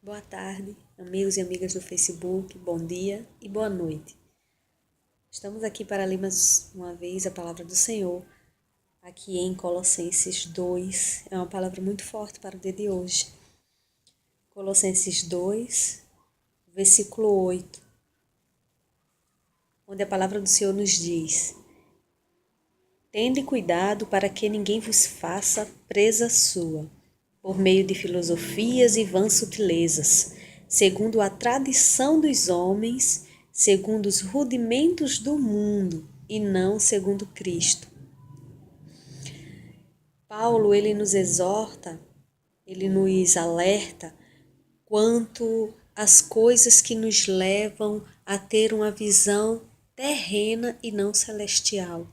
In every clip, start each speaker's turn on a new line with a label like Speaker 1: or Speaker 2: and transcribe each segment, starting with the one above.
Speaker 1: Boa tarde, amigos e amigas do Facebook, bom dia e boa noite. Estamos aqui para ler mais uma vez a palavra do Senhor, aqui em Colossenses 2. É uma palavra muito forte para o dia de hoje. Colossenses 2, versículo 8, onde a palavra do Senhor nos diz: Tende cuidado para que ninguém vos faça presa sua, por meio de filosofias e vãs sutilezas, segundo a tradição dos homens, segundo os rudimentos do mundo, e não segundo Cristo. Paulo, ele nos exorta, ele nos alerta quanto às coisas que nos levam a ter uma visão terrena e não celestial.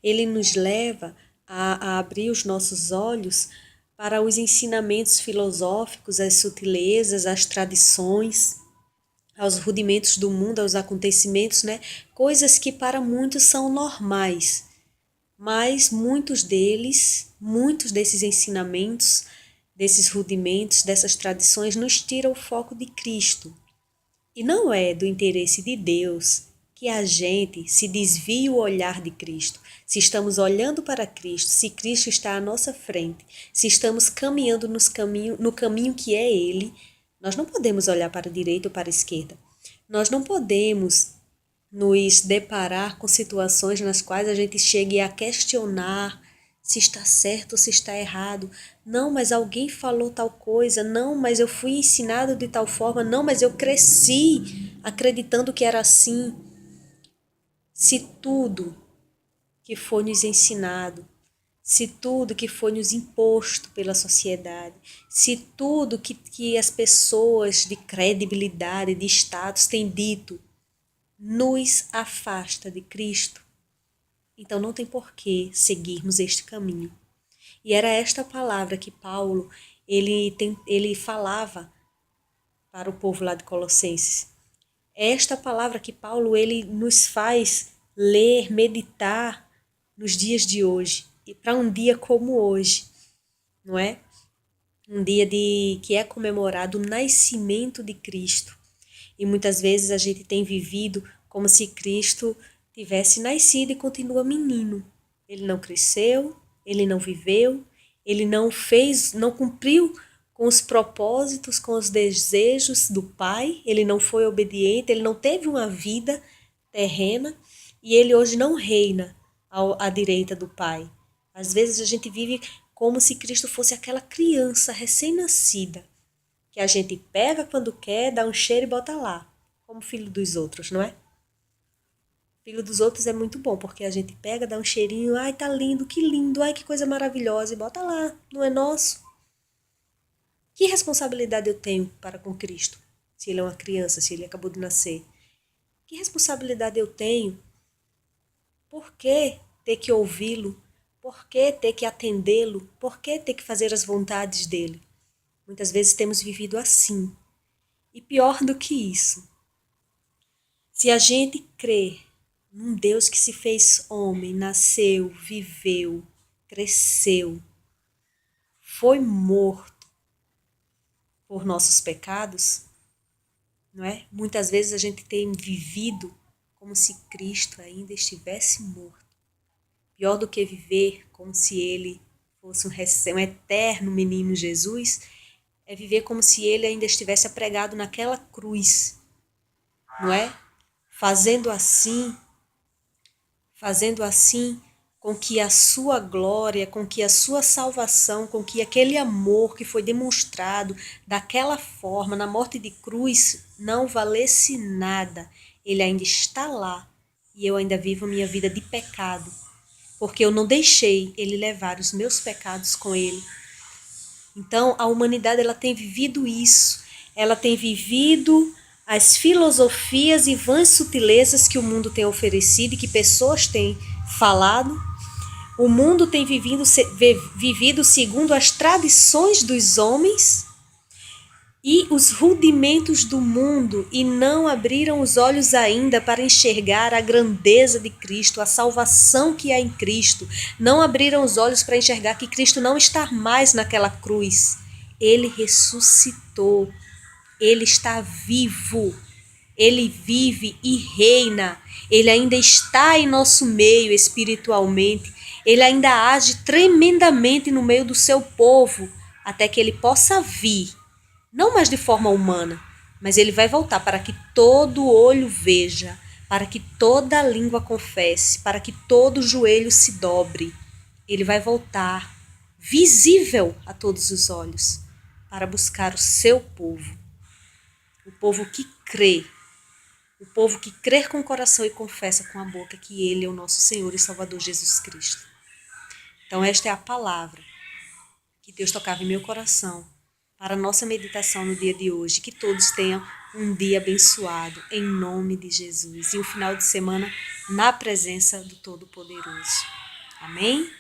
Speaker 1: Ele nos leva a abrir os nossos olhos para os ensinamentos filosóficos, as sutilezas, as tradições, aos rudimentos do mundo, aos acontecimentos, né? Coisas que para muitos são normais, mas muitos desses ensinamentos, desses rudimentos, dessas tradições, nos tiram o foco de Cristo. E não é do interesse de Deus que a gente se desvie o olhar de Cristo. Se estamos olhando para Cristo, se Cristo está à nossa frente, se estamos caminhando no caminho que é Ele, nós não podemos olhar para a direita ou para a esquerda. Nós não podemos nos deparar com situações nas quais a gente chegue a questionar se está certo ou se está errado. Não, mas alguém falou tal coisa. Não, mas eu fui ensinado de tal forma. Não, mas eu cresci acreditando que era assim. Se tudo que foi nos ensinado, se tudo que foi nos imposto pela sociedade, se tudo que as pessoas de credibilidade, de status têm dito, nos afasta de Cristo, então não tem por que seguirmos este caminho. E era esta palavra que Paulo ele falava para o povo lá de Colossenses. É esta palavra que Paulo ele nos faz ler, meditar nos dias de hoje, e para um dia como hoje, não é? Um dia que é comemorado o nascimento de Cristo. E muitas vezes a gente tem vivido como se Cristo tivesse nascido e continua menino. Ele não cresceu, ele não viveu, ele não cumpriu com os propósitos, com os desejos do Pai, ele não foi obediente, ele não teve uma vida terrena e ele hoje não reina à direita do Pai. Às vezes a gente vive como se Cristo fosse aquela criança recém-nascida, que a gente pega quando quer, dá um cheiro e bota lá, como filho dos outros, não é? Filho dos outros é muito bom, porque a gente pega, dá um cheirinho, ai, tá lindo, ai, que coisa maravilhosa, e bota lá, não é nosso? Que responsabilidade eu tenho para com Cristo, se ele é uma criança, se ele acabou de nascer? Que responsabilidade eu tenho? Por que ter que ouvi-lo? Por que ter que atendê-lo? Por que ter que fazer as vontades dele? Muitas vezes temos vivido assim. E pior do que isso, se a gente crê num Deus que se fez homem, nasceu, viveu, cresceu, foi morto por nossos pecados, não é? Muitas vezes a gente tem vivido como se Cristo ainda estivesse morto. Pior do que viver como se ele fosse um eterno menino Jesus, é viver como se ele ainda estivesse apregado naquela cruz, não é? Fazendo assim com que a sua glória, com que a sua salvação, com que aquele amor que foi demonstrado daquela forma na morte de cruz não valesse nada. Ele ainda está lá e eu ainda vivo a minha vida de pecado, porque eu não deixei ele levar os meus pecados com ele. Então, a humanidade ela tem vivido isso, ela tem vivido as filosofias e vãs sutilezas que o mundo tem oferecido e que pessoas têm falado. O mundo tem vivido segundo as tradições dos homens e os rudimentos do mundo e não abriram os olhos ainda para enxergar a grandeza de Cristo, a salvação que há em Cristo. Não abriram os olhos para enxergar que Cristo não está mais naquela cruz. Ele ressuscitou. Ele está vivo. Ele vive e reina. Ele ainda está em nosso meio espiritualmente. Ele ainda age tremendamente no meio do seu povo, até que ele possa vir, não mais de forma humana, mas ele vai voltar para que todo olho veja, para que toda língua confesse, para que todo joelho se dobre. Ele vai voltar visível a todos os olhos para buscar o seu povo. O povo que crê. O povo que crê com o coração e confessa com a boca que Ele é o nosso Senhor e Salvador Jesus Cristo. Então esta é a palavra que Deus tocava em meu coração para a nossa meditação no dia de hoje. Que todos tenham um dia abençoado, em nome de Jesus. E um final de semana na presença do Todo-Poderoso. Amém?